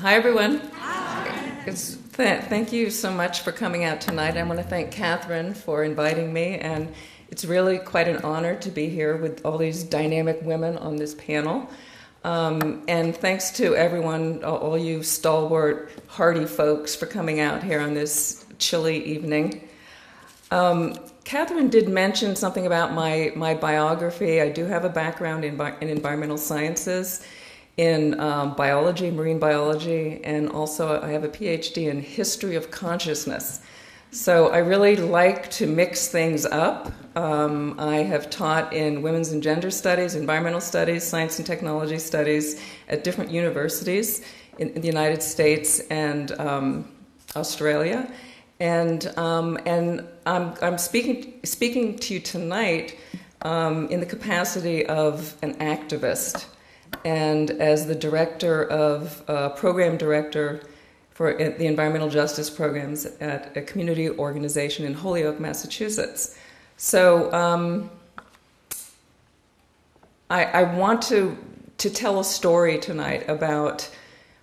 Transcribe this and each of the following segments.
Hi, everyone. Hi. Thank you so much for coming out tonight. I want to thank Catherine for inviting me, and it's really quite an honor to be here with all these dynamic women on this panel. And thanks to everyone, all you stalwart, hardy folks, for coming out here on this chilly evening. Catherine did mention something about my biography. I do have a background in environmental sciences, in biology, marine biology, and also I have a PhD in history of consciousness. So I really like to mix things up. I have taught in women's and gender studies, environmental studies, science and technology studies at different universities in the United States and Australia. And I'm speaking to you tonight in the capacity of an activist and as the program director for the environmental justice programs at a community organization in Holyoke, Massachusetts. So I want to tell a story tonight about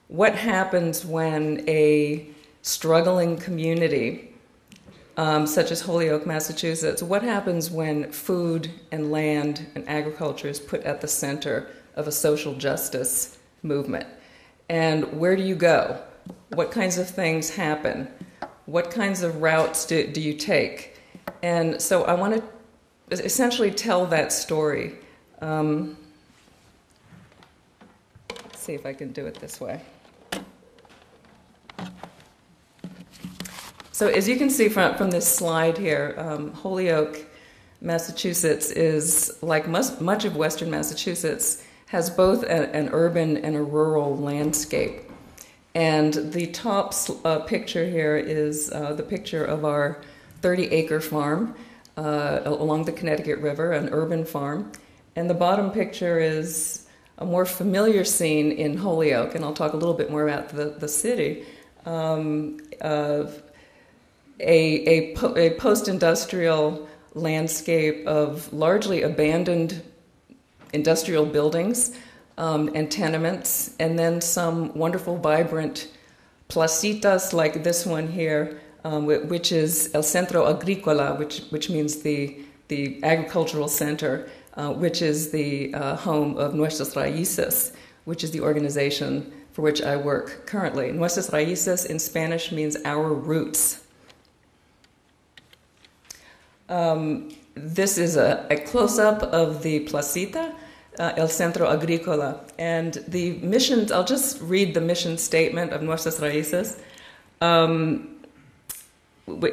what happens when a struggling community, such as Holyoke, Massachusetts, what happens when food and land and agriculture is put at the center of a social justice movement. And where do you go? What kinds of things happen? What kinds of routes do you take? And so I want to essentially tell that story. Let's see if I can do it this way. So as you can see from this slide here, Holyoke, Massachusetts is, like much of Western Massachusetts, has both an urban and a rural landscape. And the top picture here is the picture of our 30-acre farm along the Connecticut River, an urban farm. And the bottom picture is a more familiar scene in Holyoke, and I'll talk a little bit more about the city, of a post-industrial landscape of largely abandoned industrial buildings and tenements, and then some wonderful, vibrant placitas like this one here, which is El Centro Agrícola, which means the agricultural center, which is the home of Nuestras Raíces, which is the organization for which I work currently. Nuestras Raíces in Spanish means our roots. This is a close-up of the placita, El Centro Agrícola, and the missions, I'll just read the mission statement of Nuestras Raíces,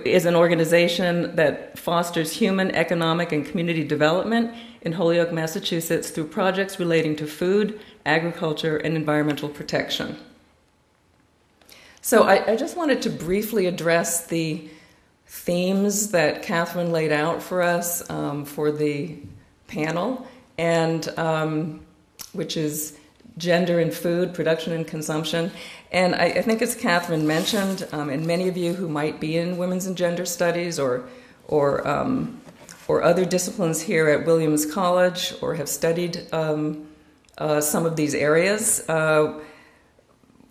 is an organization that fosters human, economic, and community development in Holyoke, Massachusetts through projects relating to food, agriculture, and environmental protection. So I just wanted to briefly address the themes that Catherine laid out for us for the panel, and which is gender in food, production and consumption. And I think as Catherine mentioned, and many of you who might be in women's and gender studies or other disciplines here at Williams College or have studied some of these areas,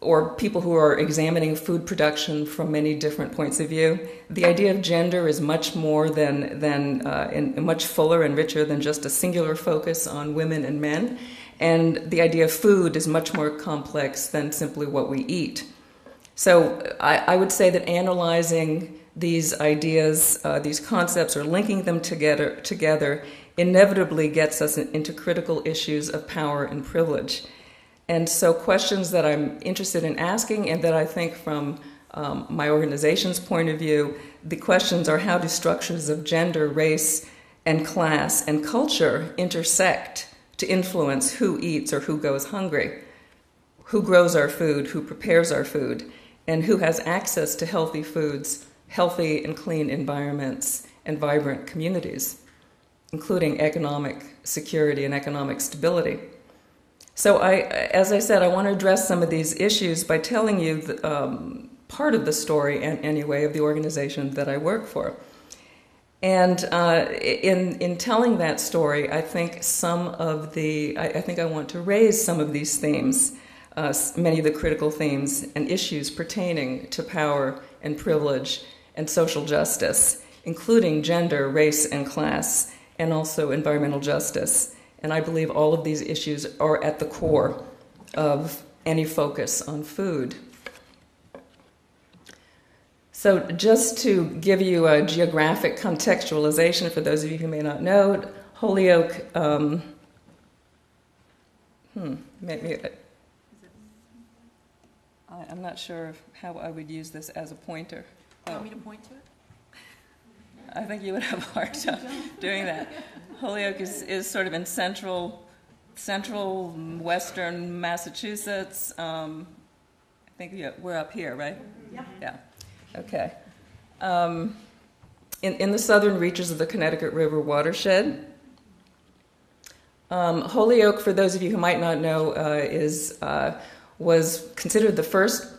or people who are examining food production from many different points of view, the idea of gender is much more and much fuller and richer than just a singular focus on women and men. And the idea of food is much more complex than simply what we eat. So I would say that analyzing these ideas, these concepts, or linking them together inevitably gets us into critical issues of power and privilege. And so questions that I'm interested in asking, and that I think from my organization's point of view, the questions are: how do structures of gender, race, and class and culture intersect to influence who eats or who goes hungry, who grows our food, who prepares our food, and who has access to healthy foods, healthy and clean environments, and vibrant communities, including economic security and economic stability. So as I said, I want to address some of these issues by telling you part of the story, anyway, of the organization that I work for. And in telling that story, I think I want to raise some of these themes many of the critical themes and issues pertaining to power and privilege and social justice, including gender, race, and class, and also environmental justice. And I believe all of these issues are at the core of any focus on food. So just to give you a geographic contextualization for those of you who may not know, Holyoke, maybe, I'm not sure how I would use this as a pointer. You want me to point to it? I think you would have a hard time doing that. Holyoke is sort of in central western Massachusetts. I think we're up here, right? Yeah. Yeah. Okay. In the southern reaches of the Connecticut River watershed. Holyoke, for those of you who might not know, was considered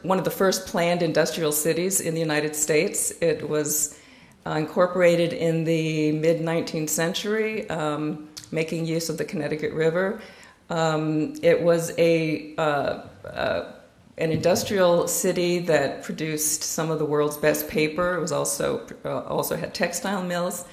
one of the first planned industrial cities in the United States. It was incorporated in the mid-19th century, making use of the Connecticut River. It was an industrial city that produced some of the world's best paper. It was also had textile mills.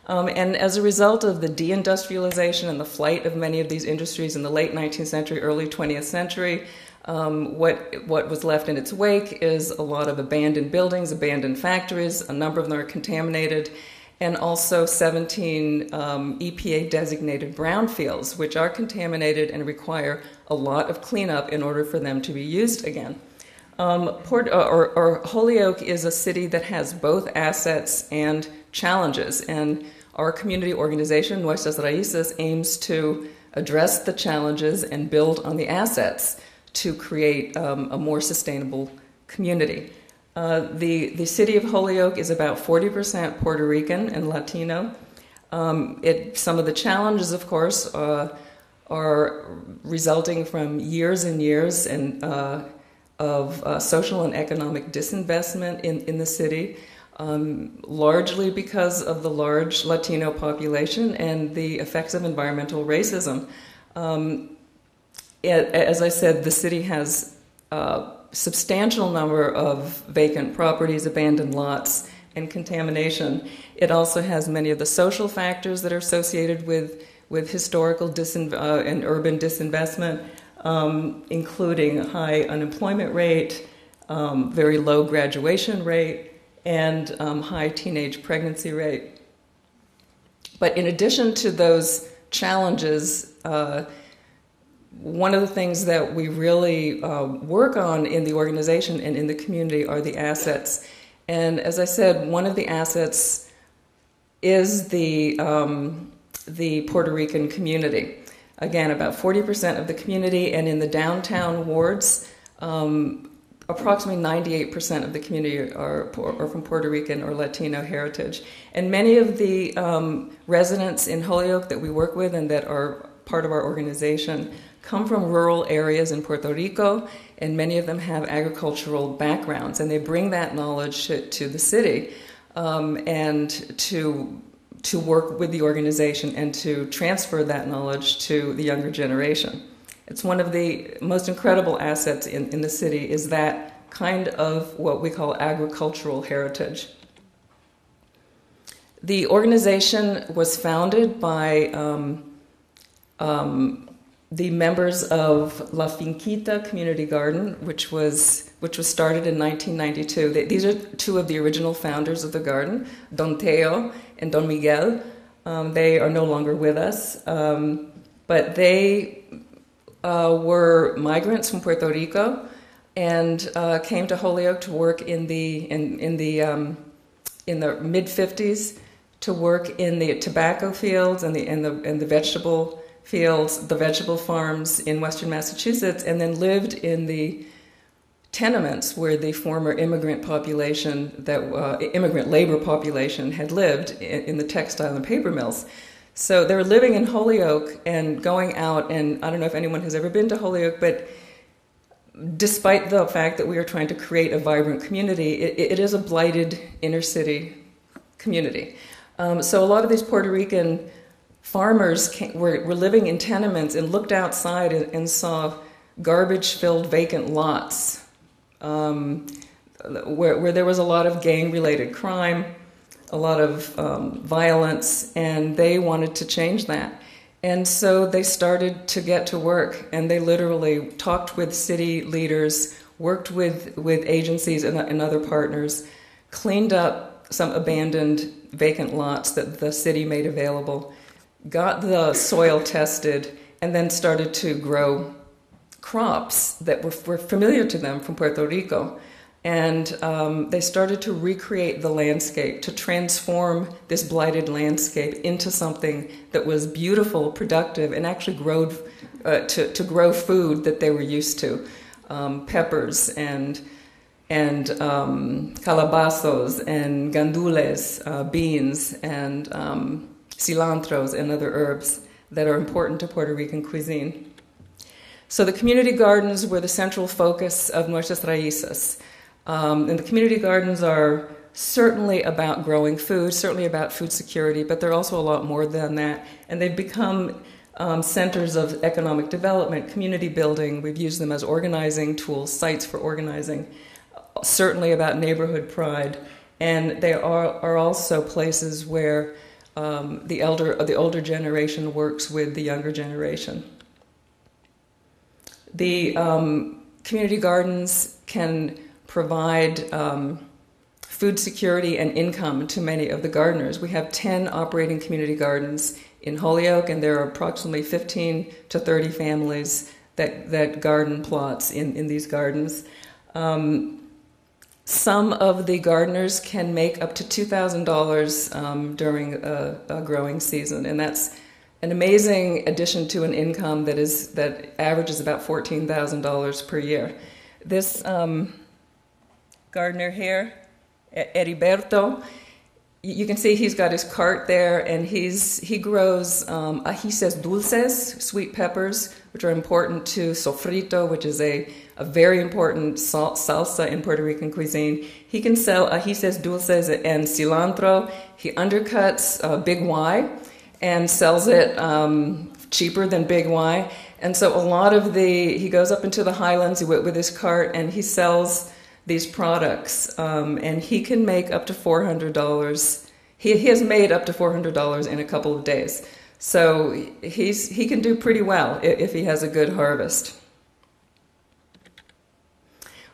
And as a result of the deindustrialization and the flight of many of these industries in the late 19th century, early 20th century, what was left in its wake is a lot of abandoned buildings, abandoned factories. A number of them are contaminated, and also 17 EPA-designated brownfields, which are contaminated and require a lot of cleanup in order for them to be used again. Holyoke is a city that has both assets and challenges, and our community organization, Nuestras Raíces, aims to address the challenges and build on the assets to create a more sustainable community. The city of Holyoke is about 40% Puerto Rican and Latino. Some of the challenges, of course, are resulting from years and years of social and economic disinvestment in the city, largely because of the large Latino population and the effects of environmental racism. As I said, the city has a substantial number of vacant properties, abandoned lots, and contamination. It also has many of the social factors that are associated with historical and urban disinvestment, including a high unemployment rate, very low graduation rate, and high teenage pregnancy rate. But in addition to those challenges, one of the things that we really work on in the organization and in the community are the assets. And as I said, one of the assets is the Puerto Rican community. Again, about 40% of the community, and in the downtown wards, approximately 98% of the community are from Puerto Rican or Latino heritage. And many of the residents in Holyoke that we work with and that are part of our organization come from rural areas in Puerto Rico, and many of them have agricultural backgrounds, and they bring that knowledge to the city and to work with the organization and to transfer that knowledge to the younger generation. It's one of the most incredible assets in the city is that kind of what we call agricultural heritage. The organization was founded by the members of La Finquita Community Garden, which was started in 1992. These are two of the original founders of the garden, Don Teo and Don Miguel. They are no longer with us, but they were migrants from Puerto Rico and came to Holyoke to work in the mid-50s to work in the tobacco fields and the vegetable fields, the vegetable farms in western Massachusetts, and then lived in the tenements where the former immigrant labor population had lived in the textile and paper mills. So they were living in Holyoke and going out, and I don't know if anyone has ever been to Holyoke, but despite the fact that we are trying to create a vibrant community, it is a blighted inner city community. So a lot of these Puerto Rican farmers were living in tenements and looked outside and saw garbage-filled vacant lots where there was a lot of gang-related crime, a lot of violence, and they wanted to change that. And so they started to get to work, and they literally talked with city leaders, worked with agencies and other partners, cleaned up some abandoned vacant lots that the city made available, got the soil tested, and then started to grow crops that were familiar to them from Puerto Rico. And they started to recreate the landscape, to transform this blighted landscape into something that was beautiful, productive, and actually to grow food that they were used to. Peppers and calabazos and gandules, beans and cilantros and other herbs that are important to Puerto Rican cuisine. So the community gardens were the central focus of Nuestras Raíces. And the community gardens are certainly about growing food, certainly about food security, but they're also a lot more than that. And they've become centers of economic development, community building. We've used them as organizing tools, sites for organizing, certainly about neighborhood pride. And they are also places where the older generation works with the younger generation. The community gardens can provide food security and income to many of the gardeners. We have 10 operating community gardens in Holyoke, and there are approximately 15 to 30 families that garden plots in these gardens. Some of the gardeners can make up to $2,000 during a growing season, and that's an amazing addition to an income that averages about $14,000 per year. This gardener here, Heriberto, you can see he's got his cart there, and he grows ajíes dulces, sweet peppers, which are important to sofrito, which is a very important salsa in Puerto Rican cuisine. He can sell ajíes dulces and cilantro. He undercuts Big Y and sells it cheaper than Big Y. And so he goes up into the highlands with his cart, and he sells these products, and he can make up to $400. He has made up to $400 in a couple of days. So he can do pretty well if he has a good harvest.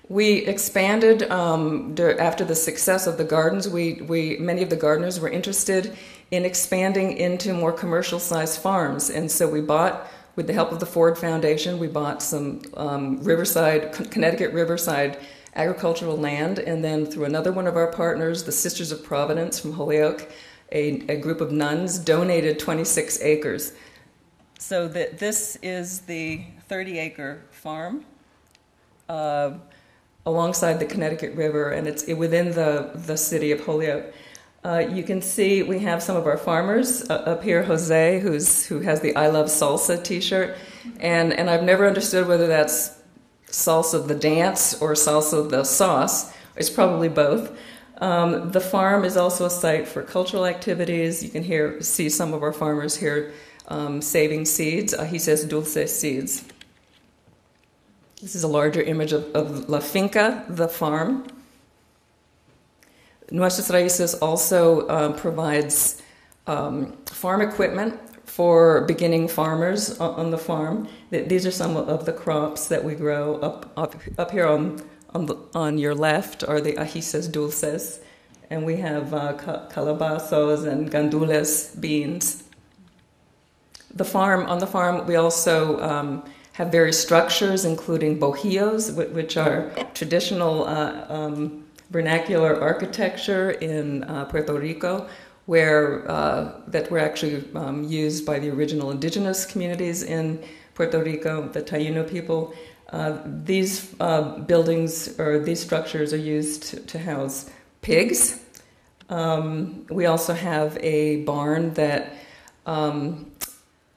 We expanded after the success of the gardens. Many of the gardeners were interested in expanding into more commercial-sized farms, and so we bought, with the help of the Ford Foundation, we bought some Connecticut Riverside agricultural land, and then through another one of our partners, the Sisters of Providence from Holyoke, a group of nuns donated 26 acres. So this is the 30-acre farm alongside the Connecticut River, and it's within the city of Holyoke. You can see we have some of our farmers up here. Jose, who has the I Love Salsa t-shirt, and I've never understood whether that's salsa the dance or salsa the sauce. It's probably both. The farm is also a site for cultural activities. You can see some of our farmers here saving seeds, ajíes dulces seeds. This is a larger image of La Finca, the farm. Nuestras Raíces also provides farm equipment for beginning farmers on the farm. These are some of the crops that we grow. Up here on your left are the ajíes dulces, and we have calabazos and gandules, beans. On the farm, we also have various structures, including bohíos, which are traditional vernacular architecture in Puerto Rico, that were actually used by the original indigenous communities in Puerto Rico, the Taíno people. These buildings or these structures are used to house pigs. We also have a barn that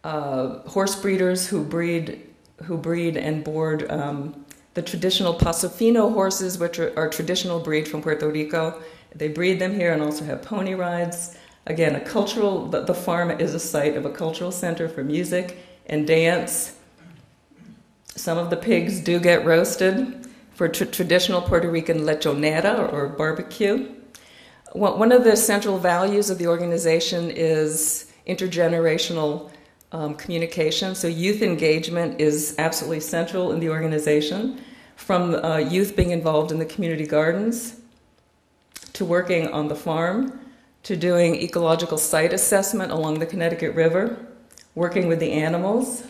horse breeders who breed and board the traditional Pasofino horses, which are traditional breed from Puerto Rico. They breed them here and also have pony rides. Again, the farm is a site of a cultural center for music and dance. Some of the pigs do get roasted for traditional Puerto Rican lechonera or barbecue. One of the central values of the organization is intergenerational communication. So youth engagement is absolutely central in the organization, from youth being involved in the community gardens, to working on the farm, to doing ecological site assessment along the Connecticut River, working with the animals,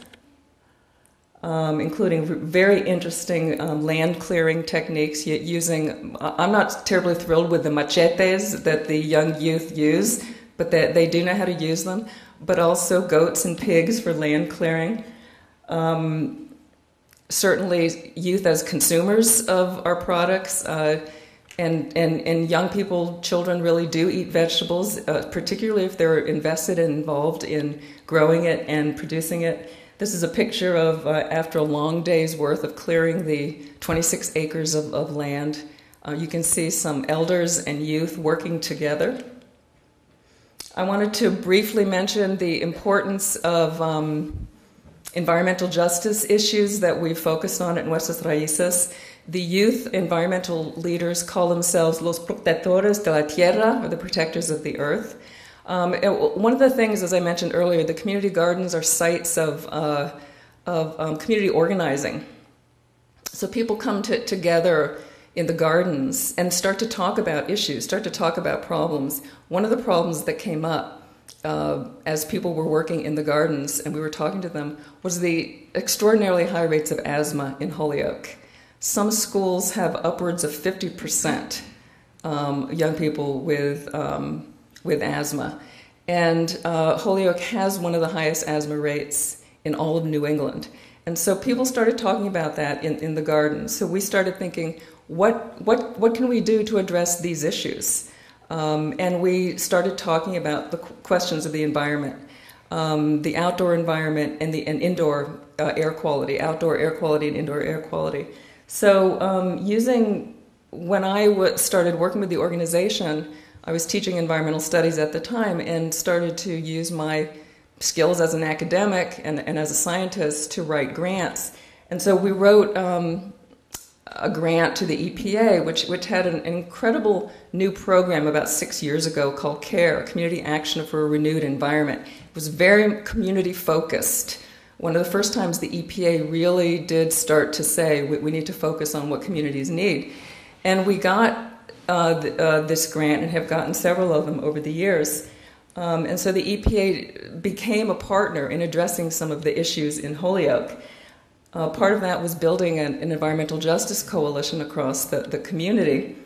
including very interesting land clearing techniques using, I'm not terribly thrilled with the machetes that the young youth use, but they do know how to use them, but also goats and pigs for land clearing. Certainly youth as consumers of our products, and young people, children really do eat vegetables, particularly if they're invested and involved in growing it and producing it. This is a picture of after a long day's worth of clearing the 26 acres of land. You can see some elders and youth working together. I wanted to briefly mention the importance of environmental justice issues that we've focused on at Nuestras Raíces. The youth environmental leaders call themselves los protectores de la tierra, or the protectors of the earth. One of the things, as I mentioned earlier, the community gardens are sites of community organizing. So people come together in the gardens and start to talk about issues, start to talk about problems. One of the problems that came up as people were working in the gardens and we were talking to them was the extraordinarily high rates of asthma in Holyoke. Some schools have upwards of 50% young people with asthma. And Holyoke has one of the highest asthma rates in all of New England. And so people started talking about that in the garden. So we started thinking, what can we do to address these issues? And we started talking about the questions of the environment, the outdoor environment and indoor air quality, outdoor air quality and indoor air quality. So when I started working with the organization, I was teaching environmental studies at the time and started to use my skills as an academic and as a scientist to write grants. And so we wrote a grant to the EPA, which had an incredible new program about 6 years ago called CARE, Community Action for a Renewed Environment. It was very community focused. One of the first times the EPA really did start to say we need to focus on what communities need. And we got this grant and have gotten several of them over the years. And so the EPA became a partner in addressing some of the issues in Holyoke. Part of that was building an environmental justice coalition across the community.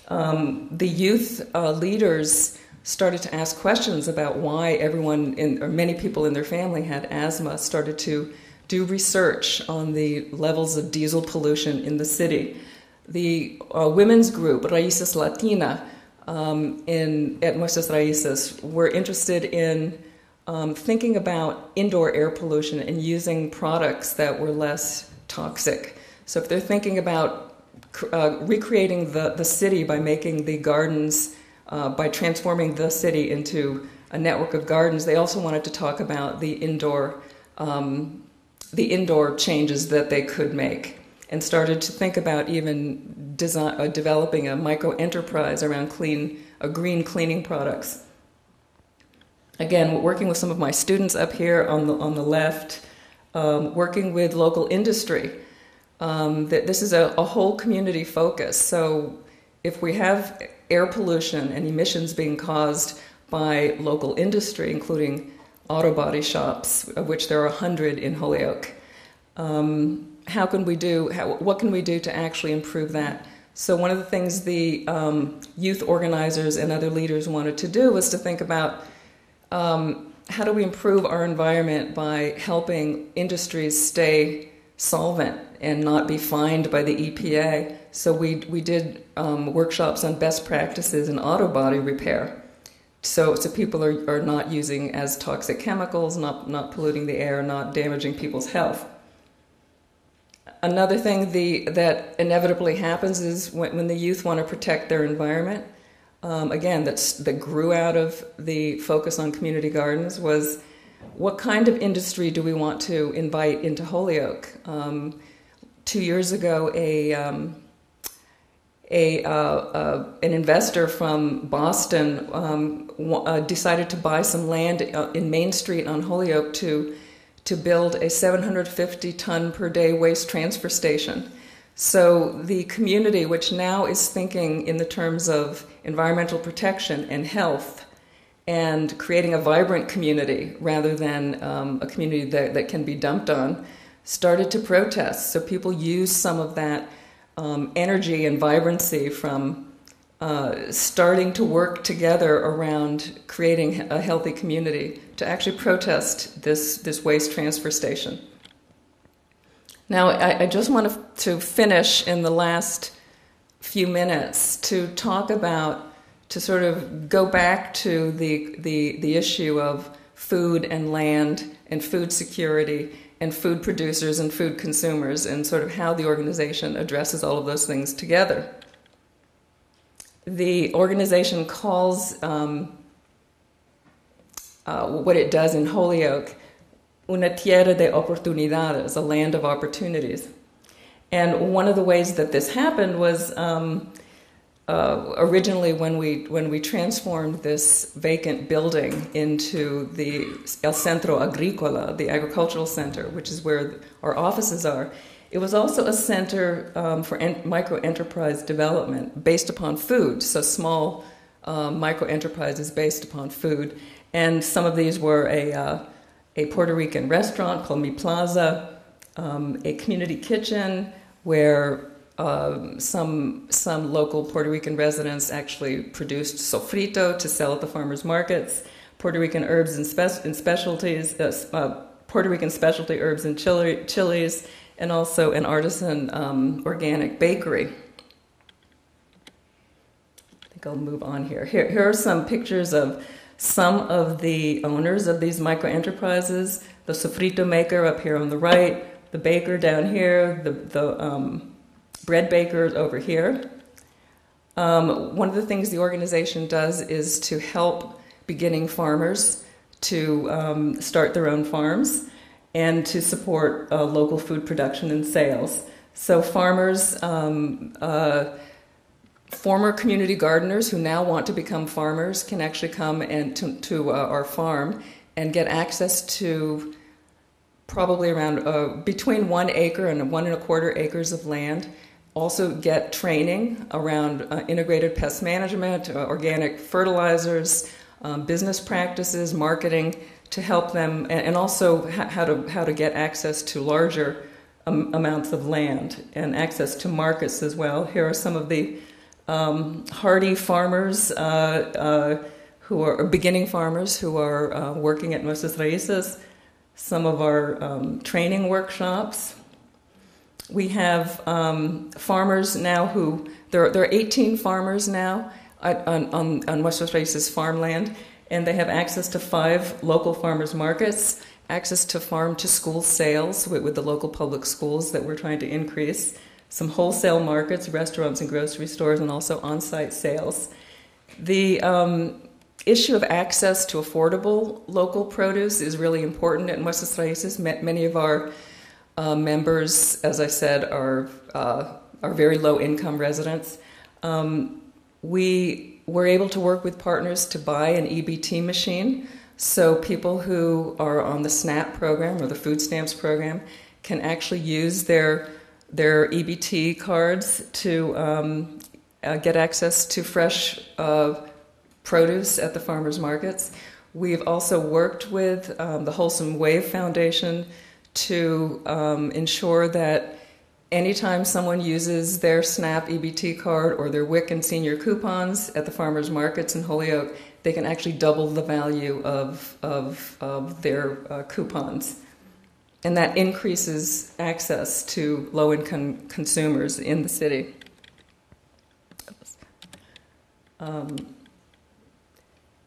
The youth leaders started to ask questions about why many people in their family had asthma, started to do research on the levels of diesel pollution in the city. The women's group, Raíces Latina, at Nuestras Raíces, were interested in thinking about indoor air pollution and using products that were less toxic. So if they're thinking about recreating the city by making the gardens, by transforming the city into a network of gardens, they also wanted to talk about the indoor changes that they could make, and started to think about even developing a micro-enterprise around green cleaning products. Again, working with some of my students up here on the left, working with local industry. This is a whole community focus. So if we have air pollution and emissions being caused by local industry, including auto body shops, of which there are 100 in Holyoke, what can we do to actually improve that? So one of the things the youth organizers and other leaders wanted to do was to think about how do we improve our environment by helping industries stay solvent and not be fined by the EPA. So we did workshops on best practices in auto body repair. So people are not using as toxic chemicals, not polluting the air, not damaging people's health. Another thing that inevitably happens is when the youth want to protect their environment, again, that grew out of the focus on community gardens, was what kind of industry do we want to invite into Holyoke? 2 years ago, an investor from Boston decided to buy some land in Main Street on Holyoke to build a 750-ton per day waste transfer station. So the community, which now is thinking in the terms of environmental protection and health and creating a vibrant community rather than a community that can be dumped on, started to protest. So people use some of that energy and vibrancy from starting to work together around creating a healthy community to actually protest this waste transfer station. Now, I just want to finish in the last few minutes to talk about, to sort of go back to the issue of food and land and food security and food producers and food consumers, and sort of how the organization addresses all of those things together. The organization calls what it does in Holyoke una tierra de oportunidades, a land of opportunities. And one of the ways that this happened was originally when we transformed this vacant building into the El Centro Agrícola, the agricultural center, which is where our offices are. It was also a center for micro-enterprise development based upon food, so small micro-enterprises based upon food. And some of these were a Puerto Rican restaurant called Mi Plaza, a community kitchen where some local Puerto Rican residents actually produced sofrito to sell at the farmers markets, Puerto Rican herbs and specialties, Puerto Rican specialty herbs and chilies, and also an artisan organic bakery. I think I'll move on here. Here are some pictures of some of the owners of these micro-enterprises. The sofrito maker up here on the right, the baker down here, the bread bakers over here. One of the things the organization does is to help beginning farmers to start their own farms and to support local food production and sales. So farmers, former community gardeners who now want to become farmers can actually come and to our farm and get access to probably around between 1 acre and 1.25 acres of land. Also get training around integrated pest management, organic fertilizers, business practices, marketing, to help them, and also how to get access to larger amounts of land and access to markets as well. Here are some of the hardy farmers who are beginning farmers who are working at Nuestras Raíces, some of our training workshops. We have farmers now who, there are 18 farmers now on Nuestras Raíces farmland, and they have access to 5 local farmers markets, access to farm-to-school sales with the local public schools that we're trying to increase, some wholesale markets, restaurants and grocery stores, and also on-site sales. The issue of access to affordable local produce is really important at Nuestras Raíces. Many of our members, as I said, are very low-income residents. We were able to work with partners to buy an EBT machine, so people who are on the SNAP program or the food stamps program can actually use their EBT cards to get access to fresh produce at the farmers markets. We've also worked with the Wholesome Wave Foundation to ensure that anytime someone uses their SNAP EBT card or their WIC and senior coupons at the farmers markets in Holyoke, they can actually double the value of their coupons. And that increases access to low-income consumers in the city.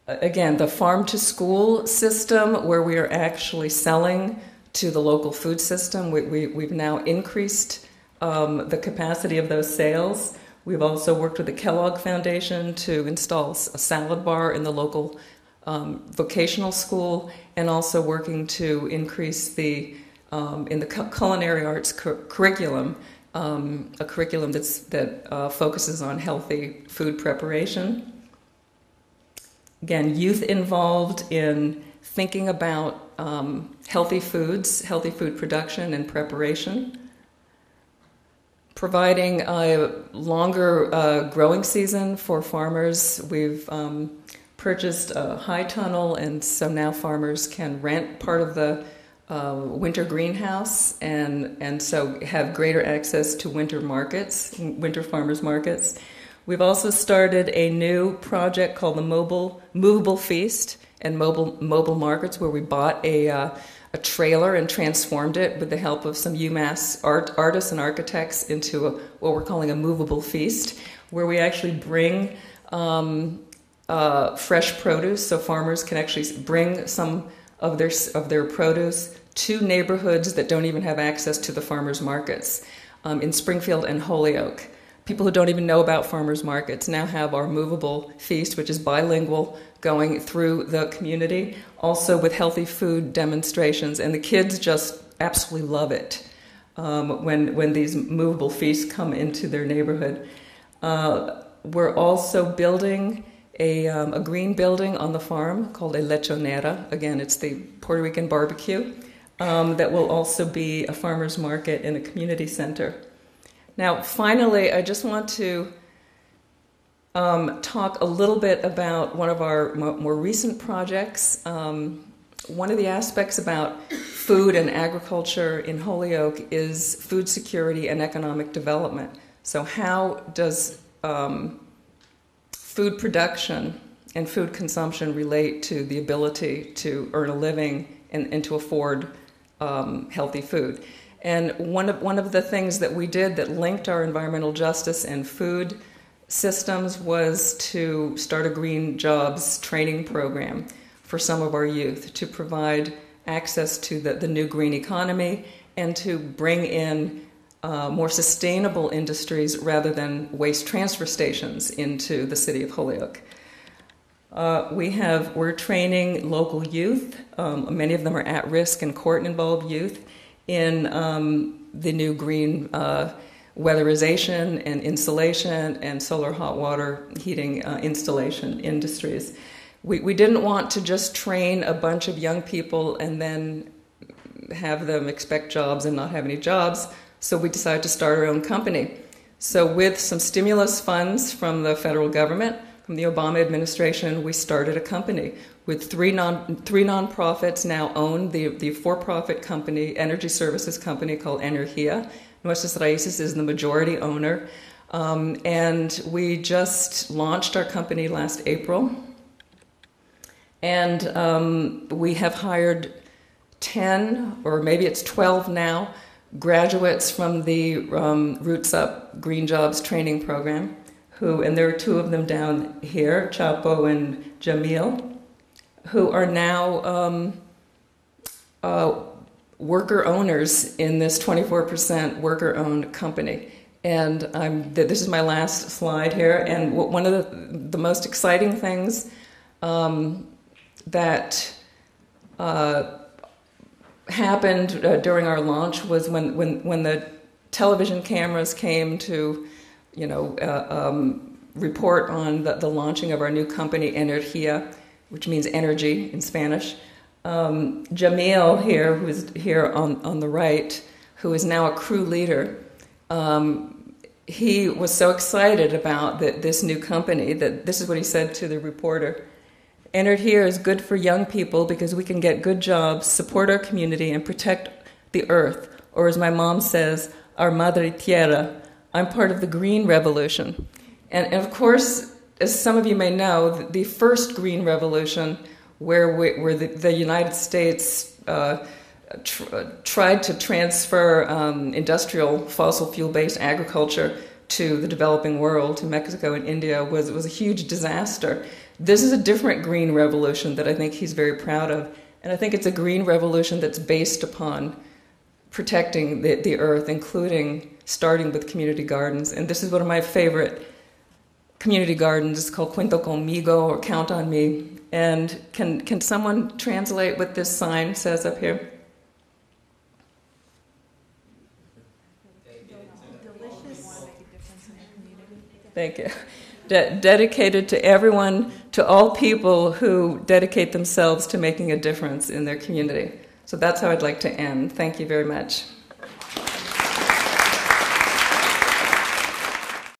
Again, the farm-to-school system, where we are actually selling to the local food system, we've now increased the capacity of those sales. We've also worked with the Kellogg Foundation to install a salad bar in the local vocational school, and also working to increase the in the culinary arts curriculum, a curriculum that focuses on healthy food preparation. Again, youth involved in thinking about healthy foods, healthy food production and preparation. Providing a longer growing season for farmers. We've purchased a high tunnel, and so now farmers can rent part of the winter greenhouse and so have greater access to winter markets, winter farmers markets. We've also started a new project called the Movable Feast and Mobile Markets, where we bought a trailer and transformed it with the help of some UMass artists and architects into what we're calling a movable feast, where we actually bring fresh produce, so farmers can actually bring some of their produce to neighborhoods that don't even have access to the farmers markets. In Springfield and Holyoke, people who don't even know about farmers markets now have our movable feast, which is bilingual, going through the community, also with healthy food demonstrations, and the kids just absolutely love it when these movable feasts come into their neighborhood. We're also building a green building on the farm called a lechonera. Again, it's the Puerto Rican barbecue that will also be a farmer's market in a community center. Now, finally, I just want to talk a little bit about one of our more recent projects. One of the aspects about food and agriculture in Holyoke is food security and economic development. So how does food production and food consumption relate to the ability to earn a living and to afford healthy food? And one of the things that we did that linked our environmental justice and food systems was to start a green jobs training program for some of our youth to provide access to the new green economy and to bring in more sustainable industries rather than waste transfer stations into the city of Holyoke. We're training local youth. Many of them are at-risk and court-involved youth in the new green weatherization and insulation and solar hot water heating installation industries. We didn't want to just train a bunch of young people and then have them expect jobs and not have any jobs, so we decided to start our own company. So with some stimulus funds from the federal government, from the Obama administration, we started a company with three nonprofits now own the for-profit company, energy services company called Energía. Nuestras Raíces is the majority owner. And we just launched our company last April. And we have hired 10, or maybe it's 12 now, graduates from the Roots Up Green Jobs training program, and there are two of them down here, Chapo and Jamil, who are now worker owners in this 24% worker-owned company. And this is my last slide here. And one of the most exciting things that happened during our launch was when the television cameras came to, report on the launching of our new company, Energía, which means energy in Spanish. Jamil here, who is here on the right, who is now a crew leader, he was so excited about this new company that this is what he said to the reporter. Energía is good for young people because we can get good jobs, support our community, and protect the earth. Or as my mom says, our madre tierra. I'm part of the green revolution. And of course, as some of you may know, the first green revolution where the United States tried to transfer industrial fossil fuel-based agriculture to the developing world, to Mexico and India, was a huge disaster. This is a different green revolution that I think he's very proud of. And I think it's a green revolution that's based upon protecting the earth, including starting with community gardens. And this is one of my favorite community gardens. It's called Cuento Conmigo, or Count on Me. And can someone translate what this sign says up here? Thank you. Dedicated to everyone, to all people who dedicate themselves to making a difference in their community. So that's how I'd like to end. Thank you very much.